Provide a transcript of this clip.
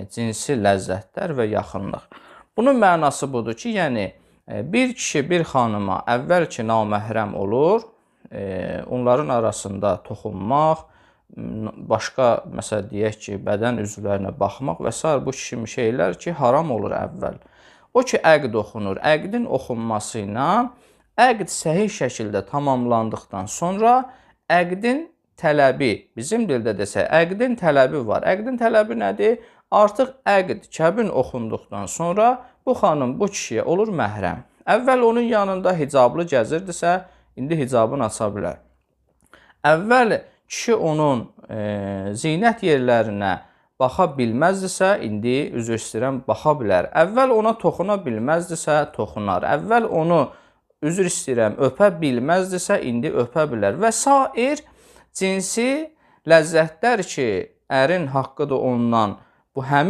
cinsi ləzzətlər və yaxınlıq. Bunun mənası budur ki, yəni bir kişi bir xanıma əvvəl ki naməhrəm olur, onların arasında toxunmaq, başqa məsəl deyək ki, bədən üzvlərinə baxmaq və s. bu kimi şeylər ki, haram olur əvvəl. O ki, əqd oxunur. Əqdin oxunması ilə əqd səhih şəkildə tamamlandıqdan sonra əqdin tələbi, bizim dildə desək, əqdin tələbi var. Əqdin tələbi nədir? Artıq əqd, kəbin oxunduqdan sonra bu xanım bu kişiyə olur məhrəm. Əvvəl onun yanında hicablı gəzirdisə, indi hicabını aça bilər. Əvvəl kişi onun zinət yerlərinə baxa bilməzdisə, indi üzr istəyirəm, baxa bilər. Əvvəl ona toxuna bilməzdisə, toxunar. Əvvəl onu üzr istəyirəm, öpə bilməzdisə, indi öpə bilər. Və sair cinsi ləzzətlər ki, ərin haqqıdır ondan, bu həmin